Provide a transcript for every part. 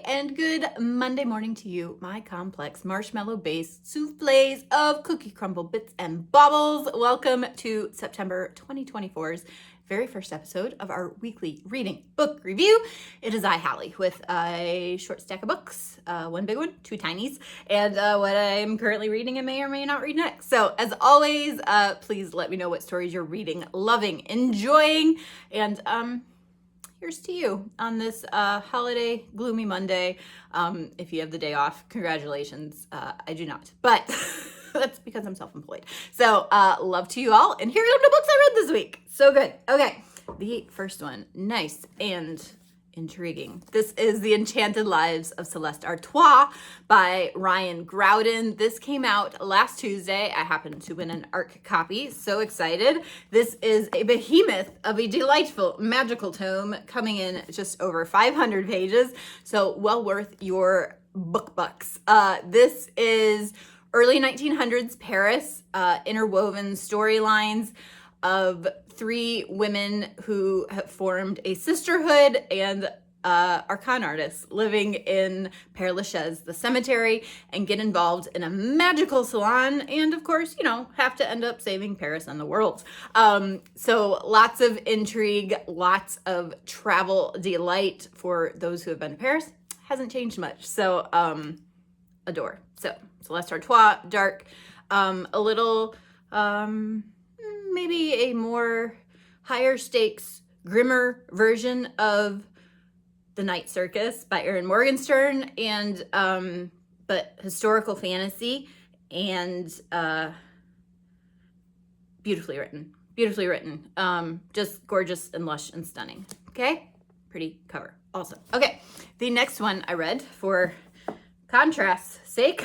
and good Monday morning to you, my complex marshmallow-based souffles of cookie crumble bits and baubles. Welcome to September 2024's very first episode of our weekly reading book review. It is I, Hallie, with a short stack of books, one big one, two tinies, and what I'm currently reading and may or may not read next. So as always, please let me know what stories you're reading, loving, enjoying, and here's to you on this holiday gloomy Monday. If you have the day off, congratulations. I do not, but that's because I'm self-employed. So love to you all. And here are the books I read this week. So good. Okay, the first one, nice and intriguing. This is The Enchanted Lives of Celeste Artois by Ryan Graudin. This came out last Tuesday. I happened to win an ARC copy. So excited. This is a behemoth of a delightful magical tome coming in just over 500 pages. So well worth your book bucks. This is early 1900s Paris, interwoven storylines of three women who have formed a sisterhood and are con artists living in Père Lachaise, the cemetery, and get involved in a magical salon and, of course, you know, have to end up saving Paris and the world. So lots of intrigue, lots of travel delight for those who have been to Paris. Hasn't changed much. So adore. So Celeste Artois, dark, a little maybe a more higher stakes, grimmer version of The Night Circus by Erin Morgenstern, and but historical fantasy and beautifully written, just gorgeous and lush and stunning. Okay, pretty cover also. Okay, the next one I read for contrast's sake,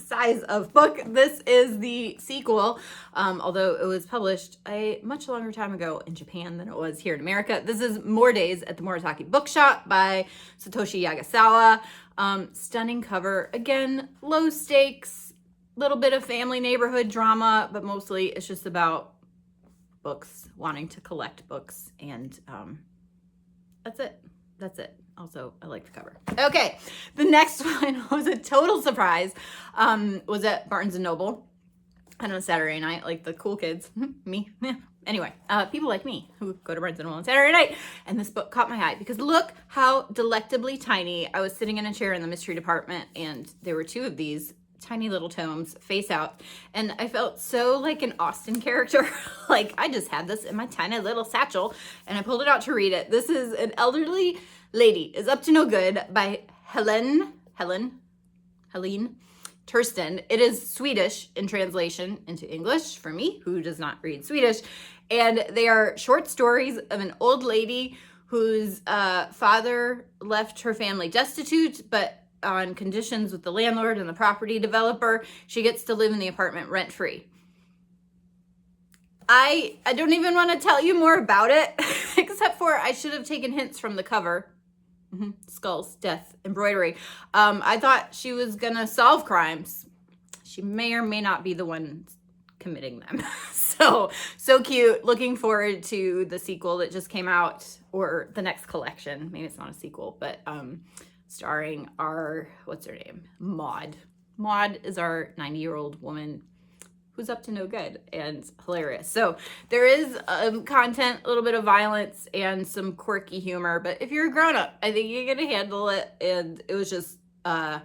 size of book. This is the sequel, although it was published a much longer time ago in Japan than it was here in America. This is More Days at the Morisaki Bookshop by Satoshi Yagasawa. Stunning cover. Again, low stakes, little bit of family neighborhood drama, but mostly it's just about books, wanting to collect books, and that's it. Also, I like the cover. Okay, the next one was a total surprise. Was at Barnes & Noble on a Saturday night, like the cool kids, me. Anyway, people like me who go to Barnes & Noble on Saturday night, and this book caught my eye because look how delectably tiny. I was sitting in a chair in the mystery department, and there were two of these tiny little tomes face out, and I felt so like an Austen character. Like I just had this in my tiny little satchel, and I pulled it out to read it. This is An Elderly Lady is Up to No Good by Helene Tursten. It is Swedish in translation into English for me, who does not read Swedish. And they are short stories of an old lady whose father left her family destitute, but on conditions with the landlord and the property developer, she gets to live in the apartment rent-free. I don't even want to tell you more about it, except for I should have taken hints from the cover. Skulls, death, embroidery. I thought she was gonna solve crimes. She may or may not be the one committing them. So cute. Looking forward to the sequel that just came out, or the next collection. Maybe it's not a sequel, but starring our, what's her name? Maud. Maud is our 90-year-old woman who's up to no good and hilarious. So there is content, a little bit of violence and some quirky humor, but if you're a grown-up, I think you're gonna handle it. And it was just, what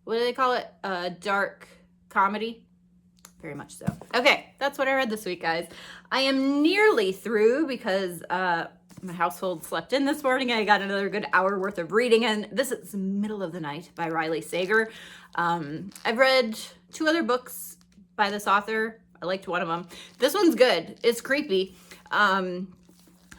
do they call it? Dark comedy. Very much so. Okay, that's what I read this week, guys. I am nearly through because my household slept in this morning. I got another good hour worth of reading, and this is Middle of the Night by Riley Sager. I've read two other books by this author. I liked one of them. This one's good. It's creepy. I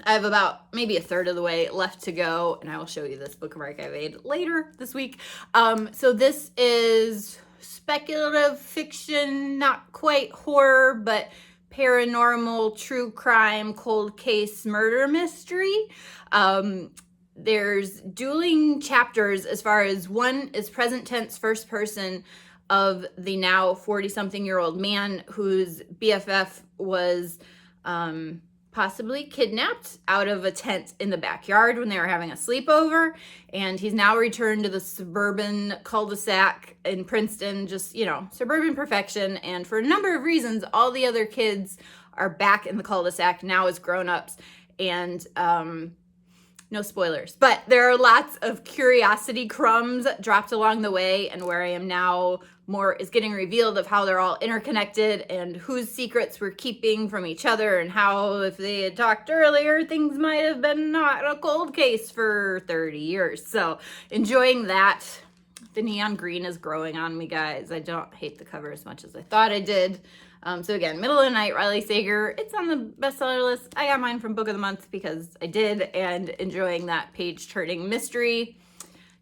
have about maybe a third of the way left to go, and I will show you this bookmark I made later this week. So this is speculative fiction, not quite horror, but paranormal, true crime, cold case murder mystery. There's dueling chapters as far as one is present tense first person of the now 40-something-year-old man whose BFF was possibly kidnapped out of a tent in the backyard when they were having a sleepover. And he's now returned to the suburban cul-de-sac in Princeton, just, you know, suburban perfection. And for a number of reasons, all the other kids are back in the cul-de-sac now as grown-ups. And no spoilers, but there are lots of curiosity crumbs dropped along the way, and where I am now, more is getting revealed of how they're all interconnected and whose secrets we're keeping from each other, and how, if they had talked earlier, things might have been not a cold case for 30 years. So enjoying that. The neon green is growing on me, guys. I don't hate the cover as much as I thought I did. So again, Middle of the Night, Riley Sager. It's on the bestseller list. I got mine from Book of the Month because I did, and enjoying that page-turning mystery.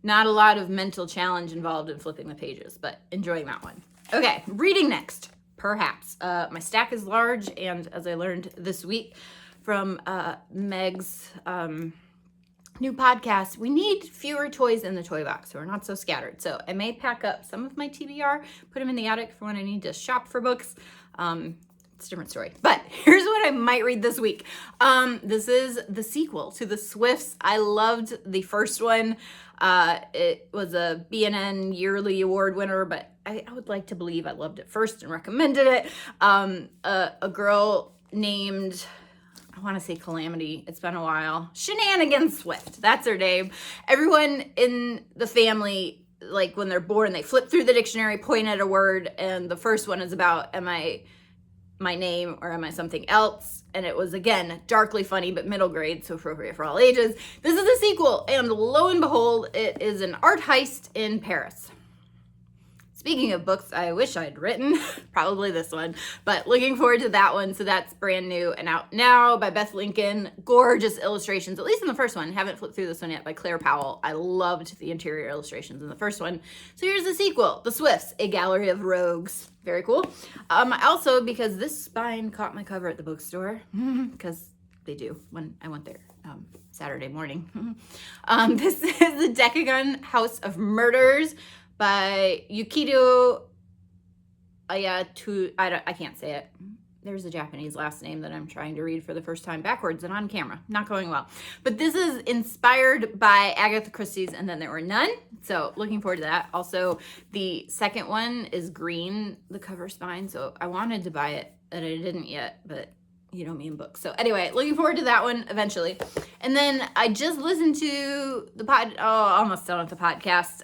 Not a lot of mental challenge involved in flipping the pages, but enjoying that one. Okay, reading next, perhaps. My stack is large, and as I learned this week from Meg's new podcast, we need fewer toys in the toy box so we're not so scattered. So I may pack up some of my TBR, put them in the attic for when I need to shop for books. It's a different story. But here's what I might read this week. This is the sequel to The Swifts. I loved the first one. It was a BNN yearly award winner, but I would like to believe I loved it first and recommended it. A girl named, I want to say Calamity. It's been a while. Shenanigans Swift. That's her name. Everyone in the family, like when they're born, they flip through the dictionary, point at a word, and the first one is about, am I my name or am I something else? And it was, again, darkly funny, but middle grade, so appropriate for all ages. This is a sequel, and lo and behold, it is an art heist in Paris. Speaking of books I wish I'd written, probably this one, but looking forward to that one. So that's brand new and out now by Beth Lincoln. Gorgeous illustrations, at least in the first one. Haven't flipped through this one yet, by Claire Powell. I loved the interior illustrations in the first one. So here's the sequel, The Swifts, A Gallery of Rogues. Very cool. Also, because this spine caught my cover at the bookstore, because they do when I went there Saturday morning. This is the DECAGON House of Murders by Yukito ayatsuji. I can't say it. There's a Japanese last name that I'm trying to read for the first time backwards and on camera. Not going well. But this is inspired by Agatha Christie's And Then There Were None. So looking forward to that. Also, the second one is green, the cover spine. So I wanted to buy it, and I didn't yet, but you know me in books. So anyway, looking forward to that one eventually. And then I just listened to the almost done with the podcast,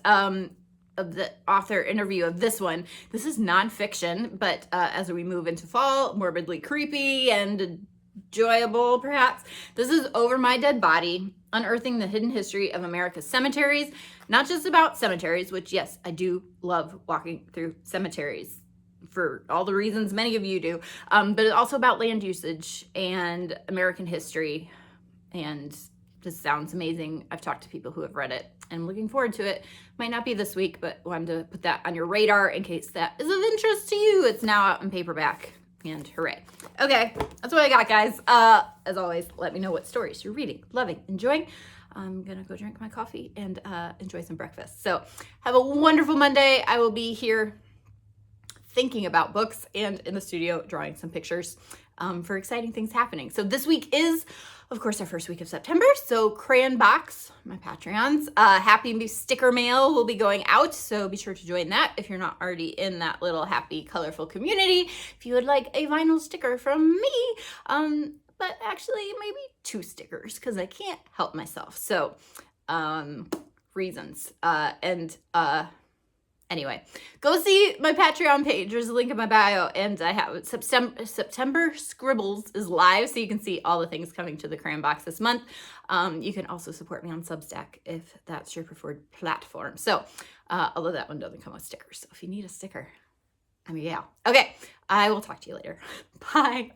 of the author interview of this one. This is nonfiction, but as we move into fall, morbidly creepy and enjoyable, perhaps. This is Over My Dead Body, Unearthing the Hidden History of America's Cemeteries. Not just about cemeteries, which, yes, I do love walking through cemeteries for all the reasons many of you do, but it's also about land usage and American history, and this sounds amazing. I've talked to people who have read it and looking forward to it. Might not be this week, but wanted to put that on your radar in case that is of interest to you. It's now out in paperback, and hooray. Okay, that's what I got, guys. As always, let me know what stories you're reading, loving, enjoying. I'm gonna go drink my coffee and enjoy some breakfast. So have a wonderful Monday. I will be here thinking about books and in the studio drawing some pictures for exciting things happening. So this week is, of course, our first week of September. So Crayon Box, my Patreons, happy sticker mail will be going out. So be sure to join that if you're not already in that little happy, colorful community. If you would like a vinyl sticker from me, but actually maybe 2 stickers because I can't help myself. So reasons. Anyway, go see my Patreon page. There's a link in my bio, and I have September Scribbles is live, so you can see all the things coming to the Crayon Box this month. You can also support me on Substack if that's your preferred platform. So, although that one doesn't come with stickers, so if you need a sticker, I'm a gal. Okay, I will talk to you later. Bye.